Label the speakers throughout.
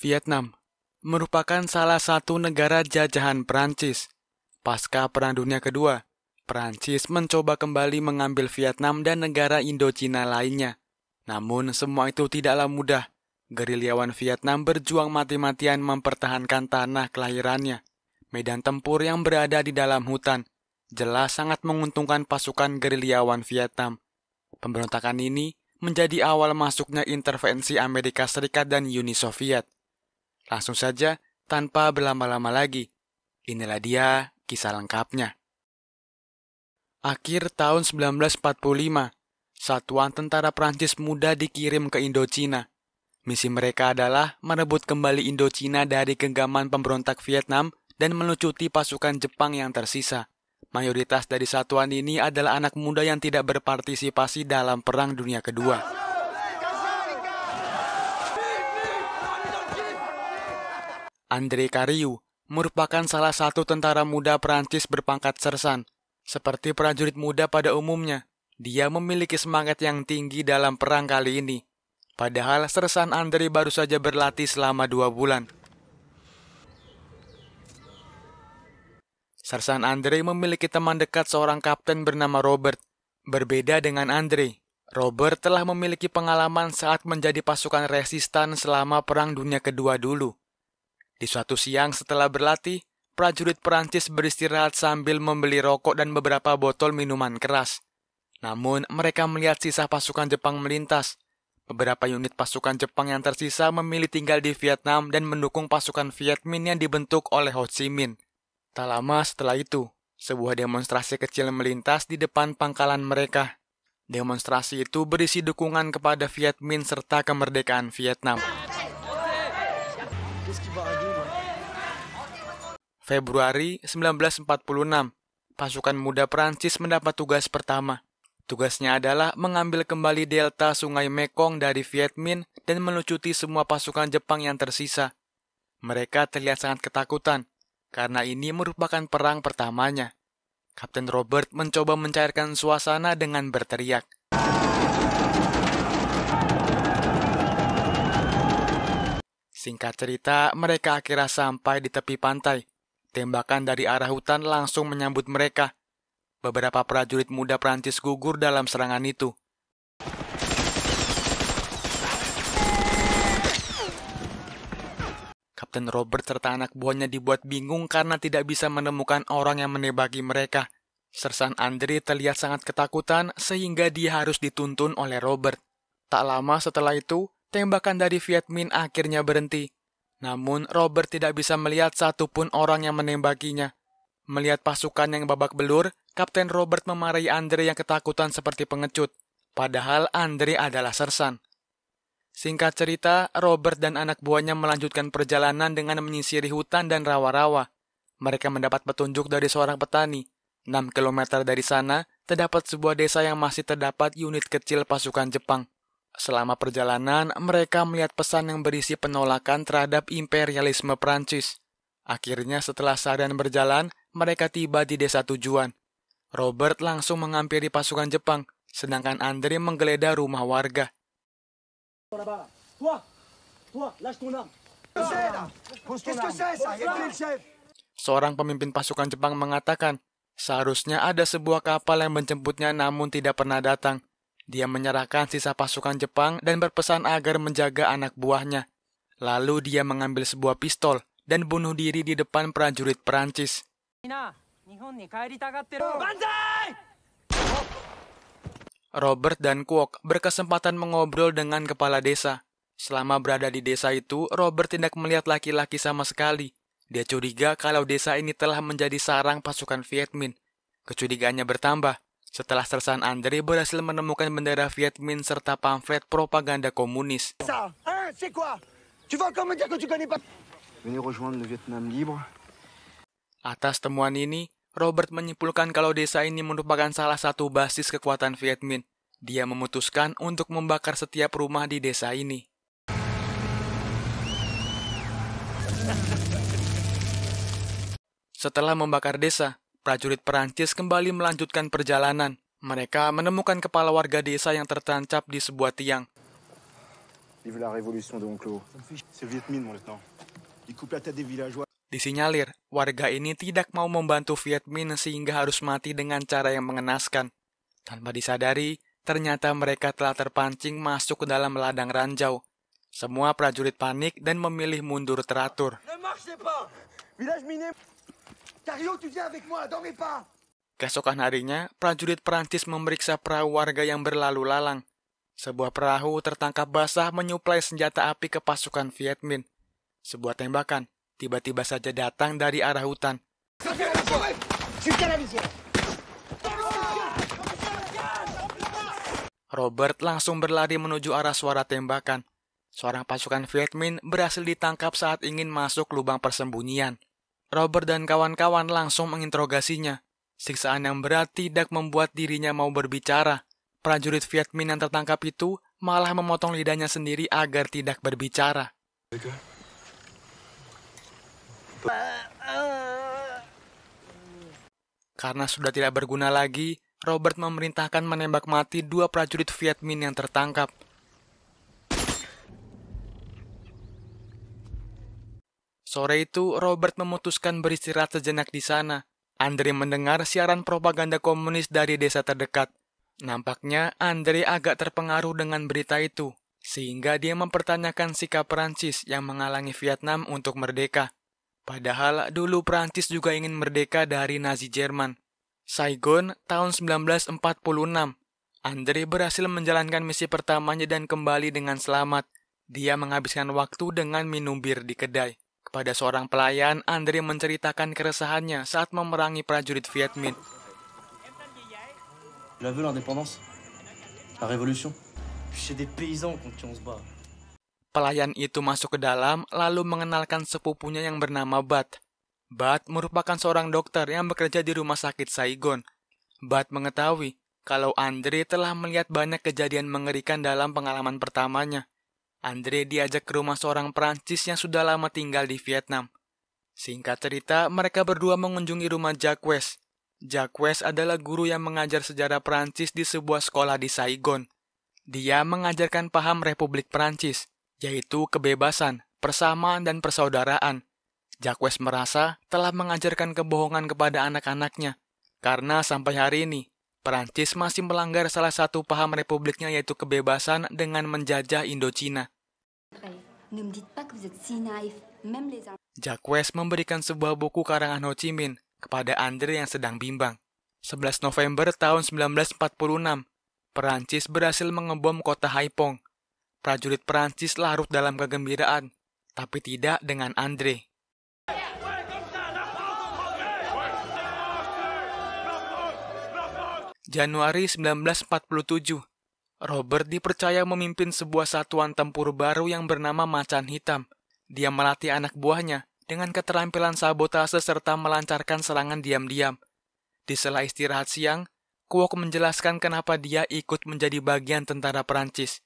Speaker 1: Vietnam merupakan salah satu negara jajahan Prancis. Pasca Perang Dunia Kedua, Prancis mencoba kembali mengambil Vietnam dan negara Indochina lainnya. Namun semua itu tidaklah mudah. Gerilyawan Vietnam berjuang mati-matian mempertahankan tanah kelahirannya. Medan tempur yang berada di dalam hutan jelas sangat menguntungkan pasukan gerilyawan Vietnam. Pemberontakan ini menjadi awal masuknya intervensi Amerika Serikat dan Uni Soviet. Langsung saja, tanpa berlama-lama lagi, inilah dia kisah lengkapnya. Akhir tahun 1945, satuan tentara Prancis muda dikirim ke Indochina. Misi mereka adalah merebut kembali Indochina dari genggaman pemberontak Vietnam dan melucuti pasukan Jepang yang tersisa. Mayoritas dari satuan ini adalah anak muda yang tidak berpartisipasi dalam Perang Dunia Kedua. André Cariou merupakan salah satu tentara muda Prancis berpangkat sersan. Seperti prajurit muda pada umumnya, dia memiliki semangat yang tinggi dalam perang kali ini. Padahal sersan André baru saja berlatih selama 2 bulan. Sersan André memiliki teman dekat seorang kapten bernama Robert. Berbeda dengan André, Robert telah memiliki pengalaman saat menjadi pasukan resistan selama Perang Dunia Kedua dulu. Di suatu siang setelah berlatih, prajurit Prancis beristirahat sambil membeli rokok dan beberapa botol minuman keras. Namun, mereka melihat sisa pasukan Jepang melintas. Beberapa unit pasukan Jepang yang tersisa memilih tinggal di Vietnam dan mendukung pasukan Viet Minh yang dibentuk oleh Ho Chi Minh. Tak lama setelah itu, sebuah demonstrasi kecil melintas di depan pangkalan mereka. Demonstrasi itu berisi dukungan kepada Viet Minh serta kemerdekaan Vietnam. Februari 1946, pasukan muda Prancis mendapat tugas pertama. Tugasnya adalah mengambil kembali delta Sungai Mekong dari Viet Minh dan melucuti semua pasukan Jepang yang tersisa. Mereka terlihat sangat ketakutan, karena ini merupakan perang pertamanya. Kapten Robert mencoba mencairkan suasana dengan berteriak. Singkat cerita, mereka akhirnya sampai di tepi pantai. Tembakan dari arah hutan langsung menyambut mereka. Beberapa prajurit muda Prancis gugur dalam serangan itu. Kapten Robert serta anak buahnya dibuat bingung karena tidak bisa menemukan orang yang menembaki mereka. Sersan André terlihat sangat ketakutan sehingga dia harus dituntun oleh Robert. Tak lama setelah itu, tembakan dari Viet Minh akhirnya berhenti. Namun, Robert tidak bisa melihat satupun orang yang menembakinya. Melihat pasukan yang babak belur, Kapten Robert memarahi André yang ketakutan seperti pengecut. Padahal André adalah sersan. Singkat cerita, Robert dan anak buahnya melanjutkan perjalanan dengan menyisiri hutan dan rawa-rawa. Mereka mendapat petunjuk dari seorang petani. 6 km dari sana, terdapat sebuah desa yang masih terdapat unit kecil pasukan Jepang. Selama perjalanan, mereka melihat pesan yang berisi penolakan terhadap imperialisme Prancis. Akhirnya setelah seharian berjalan, mereka tiba di desa tujuan. Robert langsung menghampiri pasukan Jepang, sedangkan André menggeledah rumah warga. Seorang pemimpin pasukan Jepang mengatakan, seharusnya ada sebuah kapal yang menjemputnya namun tidak pernah datang. Dia menyerahkan sisa pasukan Jepang dan berpesan agar menjaga anak buahnya. Lalu dia mengambil sebuah pistol dan bunuh diri di depan prajurit Perancis. Robert dan Kwok berkesempatan mengobrol dengan kepala desa. Selama berada di desa itu, Robert tidak melihat laki-laki sama sekali. Dia curiga kalau desa ini telah menjadi sarang pasukan Viet Minh. Kecurigaannya bertambah setelah sersan André berhasil menemukan bendera Viet Minh serta pamflet propaganda komunis. Atas temuan ini, Robert menyimpulkan kalau desa ini merupakan salah satu basis kekuatan Viet Minh. Dia memutuskan untuk membakar setiap rumah di desa ini. Setelah membakar desa, prajurit Perancis kembali melanjutkan perjalanan. Mereka menemukan kepala warga desa yang tertancap di sebuah tiang.
Speaker 2: Vive la révolution d'Onclo. C'est Viet Minh, mon lieutenant. Il coupe la tête des villageois.
Speaker 1: Disinyalir, warga ini tidak mau membantu Viet Minh sehingga harus mati dengan cara yang mengenaskan. Tanpa disadari, ternyata mereka telah terpancing masuk ke dalam ladang ranjau. Semua prajurit panik dan memilih mundur teratur. Keesokan harinya, prajurit Prancis memeriksa perahu warga yang berlalu lalang. Sebuah perahu tertangkap basah menyuplai senjata api ke pasukan Viet Minh. Sebuah tembakan tiba-tiba saja datang dari arah hutan. Robert langsung berlari menuju arah suara tembakan. Seorang pasukan Viet Minh berhasil ditangkap saat ingin masuk lubang persembunyian. Robert dan kawan-kawan langsung menginterogasinya. Siksaan yang berat tidak membuat dirinya mau berbicara. Prajurit Viet Minh yang tertangkap itu malah memotong lidahnya sendiri agar tidak berbicara. Karena sudah tidak berguna lagi, Robert memerintahkan menembak mati 2 prajurit Viet Minh yang tertangkap. Sore itu, Robert memutuskan beristirahat sejenak di sana. Andre mendengar siaran propaganda komunis dari desa terdekat. Nampaknya Andre agak terpengaruh dengan berita itu, sehingga dia mempertanyakan sikap Prancis yang menghalangi Vietnam untuk merdeka. Padahal dulu Prancis juga ingin merdeka dari Nazi Jerman. Saigon, tahun 1946. Andre berhasil menjalankan misi pertamanya dan kembali dengan selamat. Dia menghabiskan waktu dengan minum bir di kedai. Kepada seorang pelayan, Andre menceritakan keresahannya saat memerangi prajurit Viet Minh.
Speaker 3: La veut l'indépendance, la révolution. C'est des paysans contre qui on se bat.
Speaker 1: Pelayan itu masuk ke dalam, lalu mengenalkan sepupunya yang bernama Bat. Bat merupakan seorang dokter yang bekerja di rumah sakit Saigon. Bat mengetahui kalau Andre telah melihat banyak kejadian mengerikan dalam pengalaman pertamanya. Andre diajak ke rumah seorang Prancis yang sudah lama tinggal di Vietnam. Singkat cerita, mereka berdua mengunjungi rumah Jacques. Jacques adalah guru yang mengajar sejarah Prancis di sebuah sekolah di Saigon. Dia mengajarkan paham Republik Prancis, yaitu kebebasan, persamaan, dan persaudaraan. Jacques merasa telah mengajarkan kebohongan kepada anak-anaknya, karena sampai hari ini, Prancis masih melanggar salah satu paham republiknya yaitu kebebasan dengan menjajah Indochina. Jacques memberikan sebuah buku karangan Ho Chi Minh kepada Andre yang sedang bimbang. 11 November tahun 1946, Prancis berhasil mengebom kota Haiphong. Prajurit Prancis larut dalam kegembiraan, tapi tidak dengan Andre. Januari 1947, Robert dipercaya memimpin sebuah satuan tempur baru yang bernama Macan Hitam. Dia melatih anak buahnya dengan keterampilan sabotase serta melancarkan serangan diam-diam. Di sela istirahat siang, Kwok menjelaskan kenapa dia ikut menjadi bagian tentara Prancis.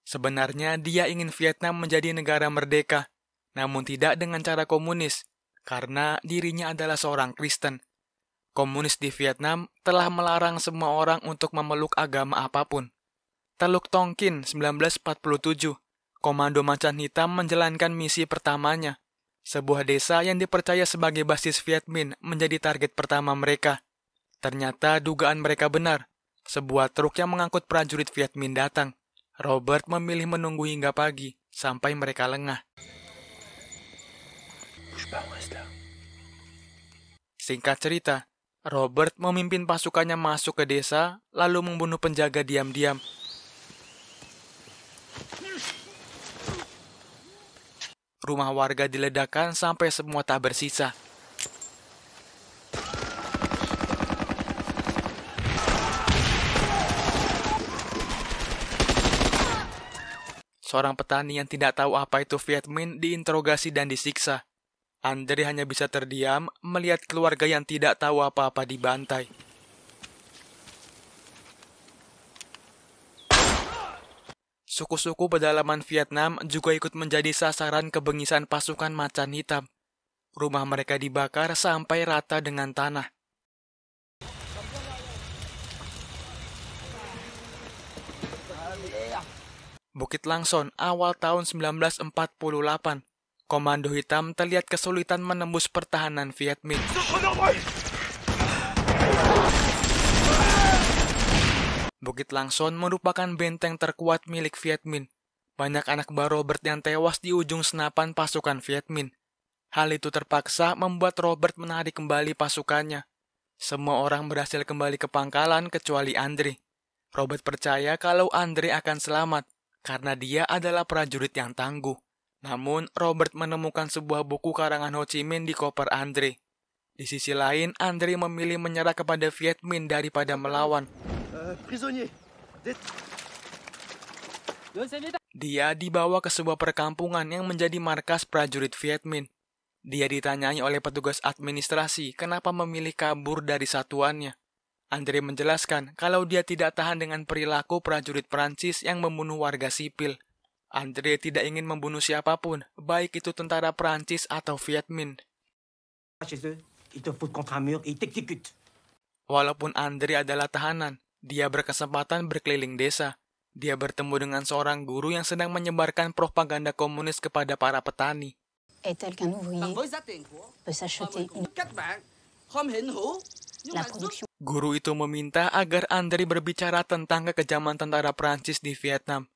Speaker 1: Sebenarnya dia ingin Vietnam menjadi negara merdeka, namun tidak dengan cara komunis, karena dirinya adalah seorang Kristen. Komunis di Vietnam telah melarang semua orang untuk memeluk agama apapun. Teluk Tonkin 1947, Komando Macan Hitam menjalankan misi pertamanya. Sebuah desa yang dipercaya sebagai basis Viet Minh menjadi target pertama mereka. Ternyata dugaan mereka benar. Sebuah truk yang mengangkut prajurit Viet Minh datang. Robert memilih menunggu hingga pagi, sampai mereka lengah. Singkat cerita, Robert memimpin pasukannya masuk ke desa, lalu membunuh penjaga diam-diam. Rumah warga diledakkan sampai semua tak bersisa. Seorang petani yang tidak tahu apa itu Viet Minh diinterogasi dan disiksa. Andre hanya bisa terdiam melihat keluarga yang tidak tahu apa-apa dibantai. Suku-suku pedalaman Vietnam juga ikut menjadi sasaran kebengisan pasukan Macan Hitam. Rumah mereka dibakar sampai rata dengan tanah. Bukit Langson, awal tahun 1948. Komando Hitam terlihat kesulitan menembus pertahanan Viet Minh. Bukit Langson merupakan benteng terkuat milik Viet Minh. Banyak anak buah Robert yang tewas di ujung senapan pasukan Viet Minh. Hal itu terpaksa membuat Robert menarik kembali pasukannya. Semua orang berhasil kembali ke pangkalan kecuali Andre. Robert percaya kalau Andre akan selamat, karena dia adalah prajurit yang tangguh. Namun, Robert menemukan sebuah buku karangan Ho Chi Minh di koper Andre. Di sisi lain, Andre memilih menyerah kepada Viet Minh daripada melawan. Dia dibawa ke sebuah perkampungan yang menjadi markas prajurit Viet Minh. Dia ditanyai oleh petugas administrasi kenapa memilih kabur dari satuannya. Andre menjelaskan kalau dia tidak tahan dengan perilaku prajurit Prancis yang membunuh warga sipil. Andre tidak ingin membunuh siapapun, baik itu tentara Prancis atau Viet Minh. Walaupun Andre adalah tahanan, dia berkesempatan berkeliling desa. Dia bertemu dengan seorang guru yang sedang menyebarkan propaganda komunis kepada para petani.
Speaker 4: Est-elle qu'un ouvrier peut s'acheter la production?
Speaker 1: Guru itu meminta agar Andre berbicara tentang kekejaman tentara Prancis di Vietnam.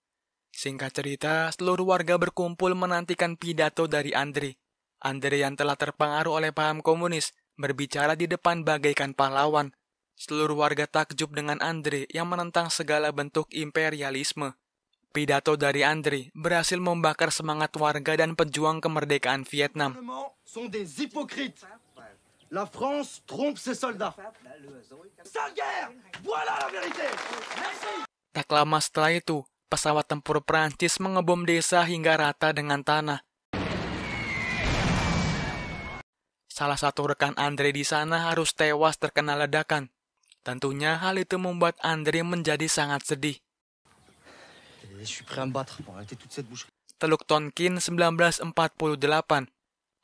Speaker 1: Singkat cerita, seluruh warga berkumpul menantikan pidato dari Andre. Andre yang telah terpengaruh oleh paham komunis berbicara di depan bagaikan pahlawan. Seluruh warga takjub dengan Andre yang menentang segala bentuk imperialisme. Pidato dari Andre berhasil membakar semangat warga dan pejuang kemerdekaan Vietnam.
Speaker 3: Sont des hypocrites. La France trompe ses soldats. Sale guerre! Voilà la vérité! Merci!
Speaker 1: Tak lama setelah itu, pesawat tempur Prancis mengebom desa hingga rata dengan tanah. Salah satu rekan Andre di sana harus tewas terkena ledakan. Tentunya hal itu membuat Andre menjadi sangat sedih. Teluk Tonkin 1948.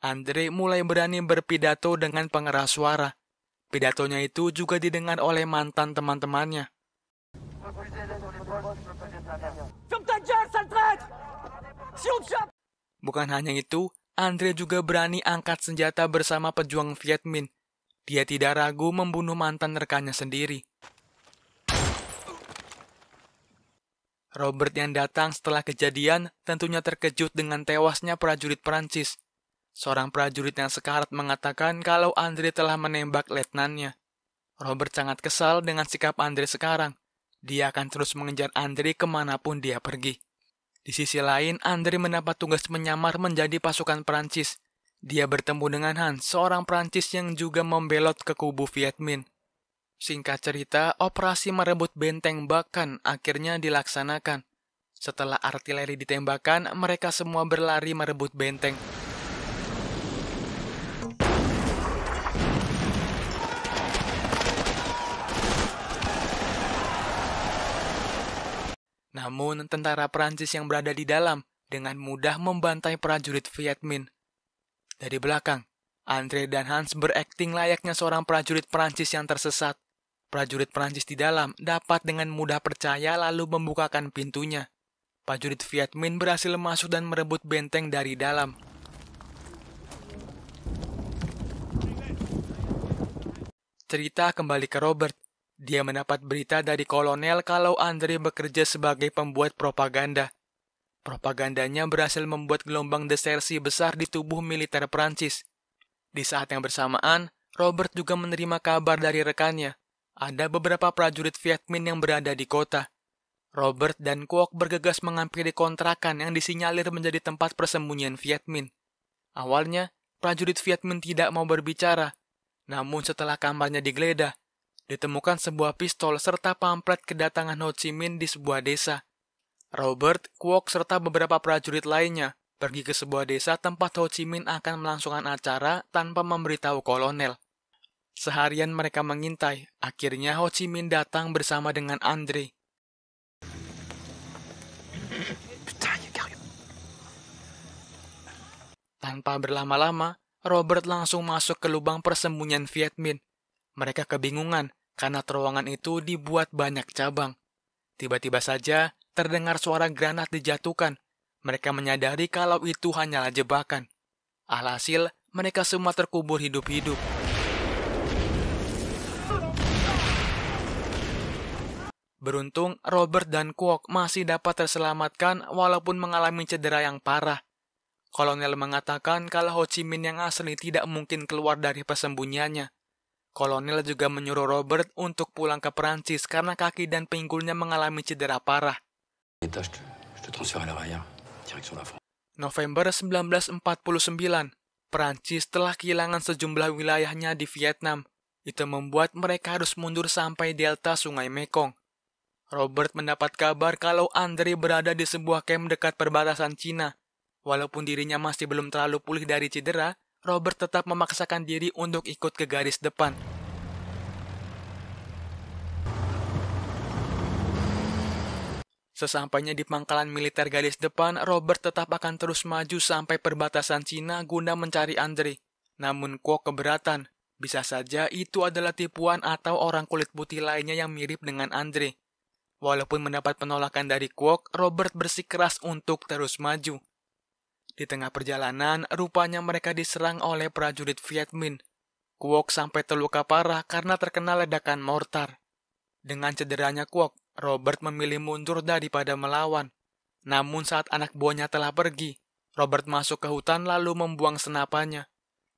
Speaker 1: Andre mulai berani berpidato dengan pengeras suara. Pidatonya itu juga didengar oleh mantan teman-temannya. Bukan hanya itu, Andre juga berani angkat senjata bersama pejuang Viet Minh. Dia tidak ragu membunuh mantan rekannya sendiri. Robert yang datang setelah kejadian tentunya terkejut dengan tewasnya prajurit Prancis. Seorang prajurit yang sekarat mengatakan kalau Andre telah menembak letnannya. Robert sangat kesal dengan sikap Andre sekarang. Dia akan terus mengejar Andre kemanapun dia pergi. Di sisi lain, Andre mendapat tugas menyamar menjadi pasukan Prancis. Dia bertemu dengan Hans, seorang Prancis yang juga membelot ke kubu Viet Minh. Singkat cerita, operasi merebut benteng Bacan akhirnya dilaksanakan. Setelah artileri ditembakkan, mereka semua berlari merebut benteng. Namun, tentara Prancis yang berada di dalam dengan mudah membantai prajurit Viet Minh. Dari belakang, Andre dan Hans berakting layaknya seorang prajurit Prancis yang tersesat. Prajurit Prancis di dalam dapat dengan mudah percaya lalu membukakan pintunya. Prajurit Viet Minh berhasil masuk dan merebut benteng dari dalam. Cerita kembali ke Robert. Dia mendapat berita dari kolonel kalau Andre bekerja sebagai pembuat propaganda. Propagandanya berhasil membuat gelombang desersi besar di tubuh militer Prancis. Di saat yang bersamaan, Robert juga menerima kabar dari rekannya. Ada beberapa prajurit Viet Minh yang berada di kota. Robert dan Kwok bergegas mengampiri kontrakan yang disinyalir menjadi tempat persembunyian Viet Minh. Awalnya, prajurit Viet Minh tidak mau berbicara. Namun setelah kamarnya digeledah, ditemukan sebuah pistol serta pamflet kedatangan Ho Chi Minh di sebuah desa. Robert, Kwok, serta beberapa prajurit lainnya pergi ke sebuah desa tempat Ho Chi Minh akan melangsungkan acara tanpa memberitahu kolonel. Seharian mereka mengintai, akhirnya Ho Chi Minh datang bersama dengan Andre. Tanpa berlama-lama, Robert langsung masuk ke lubang persembunyian Viet Minh. Mereka kebingungan karena terowongan itu dibuat banyak cabang. Tiba-tiba saja, terdengar suara granat dijatuhkan. Mereka menyadari kalau itu hanyalah jebakan. Alhasil, mereka semua terkubur hidup-hidup. Beruntung, Robert dan Kwok masih dapat terselamatkan walaupun mengalami cedera yang parah. Kolonel mengatakan kalau Ho Chi Minh yang asli tidak mungkin keluar dari persembunyiannya. Kolonel juga menyuruh Robert untuk pulang ke Perancis karena kaki dan pinggulnya mengalami cedera parah. November 1949, Perancis telah kehilangan sejumlah wilayahnya di Vietnam. Itu membuat mereka harus mundur sampai delta Sungai Mekong. Robert mendapat kabar kalau Andre berada di sebuah kamp dekat perbatasan Cina. Walaupun dirinya masih belum terlalu pulih dari cedera, Robert tetap memaksakan diri untuk ikut ke garis depan. Sesampainya di pangkalan militer garis depan, Robert tetap akan terus maju sampai perbatasan Cina guna mencari Andre. Namun Kwok keberatan. Bisa saja itu adalah tipuan atau orang kulit putih lainnya yang mirip dengan Andre. Walaupun mendapat penolakan dari Kwok, Robert bersikeras untuk terus maju. Di tengah perjalanan, rupanya mereka diserang oleh prajurit Viet Minh. Kwok sampai terluka parah karena terkena ledakan mortar. Dengan cederanya Kwok, Robert memilih mundur daripada melawan. Namun saat anak buahnya telah pergi, Robert masuk ke hutan lalu membuang senapannya.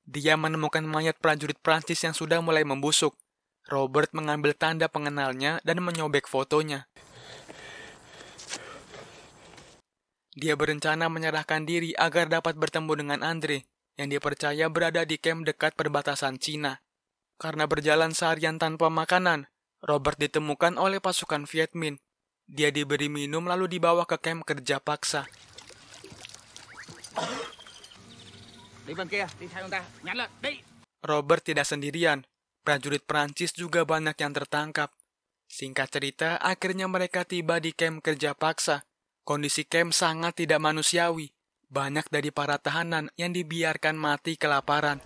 Speaker 1: Dia menemukan mayat prajurit Prancis yang sudah mulai membusuk. Robert mengambil tanda pengenalnya dan menyobek fotonya. Dia berencana menyerahkan diri agar dapat bertemu dengan Andre, yang dipercaya berada di kamp dekat perbatasan Cina. Karena berjalan seharian tanpa makanan, Robert ditemukan oleh pasukan Viet Minh. Dia diberi minum lalu dibawa ke kamp kerja paksa. Robert tidak sendirian. Prajurit Prancis juga banyak yang tertangkap. Singkat cerita, akhirnya mereka tiba di kamp kerja paksa. Kondisi kamp sangat tidak manusiawi. Banyak dari para tahanan yang dibiarkan mati kelaparan.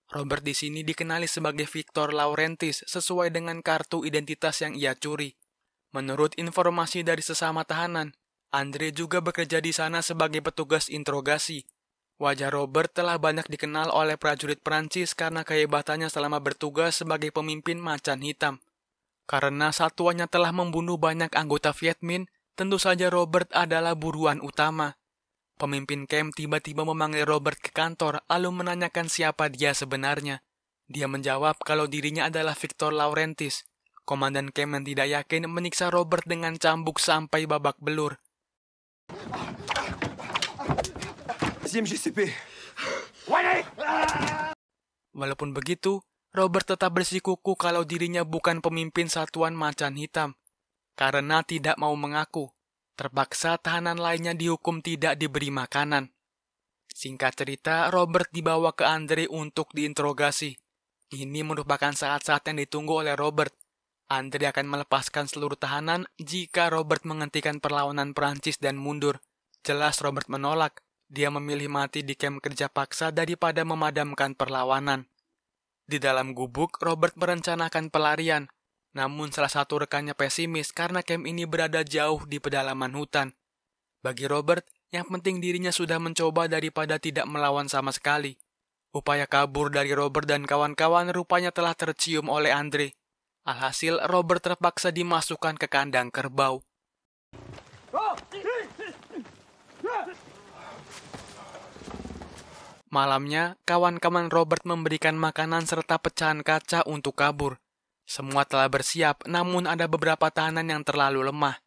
Speaker 1: Robert di sini dikenali sebagai Victor Laurentis sesuai dengan kartu identitas yang ia curi. Menurut informasi dari sesama tahanan, Andre juga bekerja di sana sebagai petugas interogasi. Wajah Robert telah banyak dikenal oleh prajurit Prancis karena kehebatannya selama bertugas sebagai pemimpin macan hitam. Karena satuannya telah membunuh banyak anggota Viet Minh, tentu saja Robert adalah buruan utama. Pemimpin camp tiba-tiba memanggil Robert ke kantor lalu menanyakan siapa dia sebenarnya. Dia menjawab kalau dirinya adalah Victor Laurentis. Komandan camp yang tidak yakin menyiksa Robert dengan cambuk sampai babak belur.
Speaker 2: GCP.
Speaker 1: Walaupun begitu, Robert tetap bersikukuh kalau dirinya bukan pemimpin satuan macan hitam. Karena tidak mau mengaku, terpaksa tahanan lainnya dihukum tidak diberi makanan. Singkat cerita, Robert dibawa ke Andre untuk diinterogasi. Ini merupakan saat-saat yang ditunggu oleh Robert. Andre akan melepaskan seluruh tahanan jika Robert menghentikan perlawanan Prancis dan mundur. Jelas Robert menolak. Dia memilih mati di kamp kerja paksa daripada memadamkan perlawanan. Di dalam gubuk, Robert merencanakan pelarian. Namun salah satu rekannya pesimis karena kamp ini berada jauh di pedalaman hutan. Bagi Robert, yang penting dirinya sudah mencoba daripada tidak melawan sama sekali. Upaya kabur dari Robert dan kawan-kawan rupanya telah tercium oleh Andre. Alhasil, Robert terpaksa dimasukkan ke kandang kerbau. Malamnya, kawan-kawan Robert memberikan makanan serta pecahan kaca untuk kabur. Semua telah bersiap, namun ada beberapa tahanan yang terlalu lemah.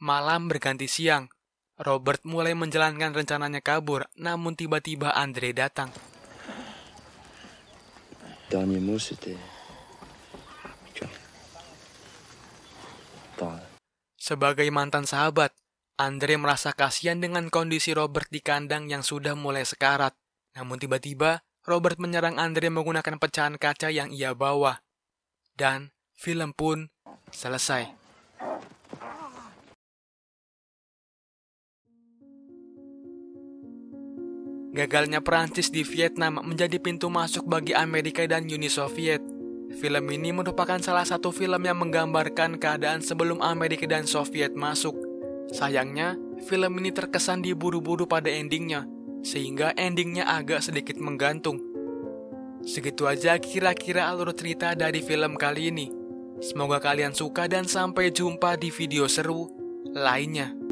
Speaker 1: Malam berganti siang. Robert mulai menjalankan rencananya kabur, namun tiba-tiba Andre datang. Sebagai mantan sahabat, Andre merasa kasihan dengan kondisi Robert di kandang yang sudah mulai sekarat. Namun tiba-tiba, Robert menyerang Andre menggunakan pecahan kaca yang ia bawa. Dan film pun selesai. Gagalnya Prancis di Vietnam menjadi pintu masuk bagi Amerika dan Uni Soviet. Film ini merupakan salah satu film yang menggambarkan keadaan sebelum Amerika dan Soviet masuk. Sayangnya, film ini terkesan diburu-buru pada endingnya, sehingga endingnya agak sedikit menggantung. Segitu aja kira-kira alur cerita dari film kali ini. Semoga kalian suka dan sampai jumpa di video seru lainnya.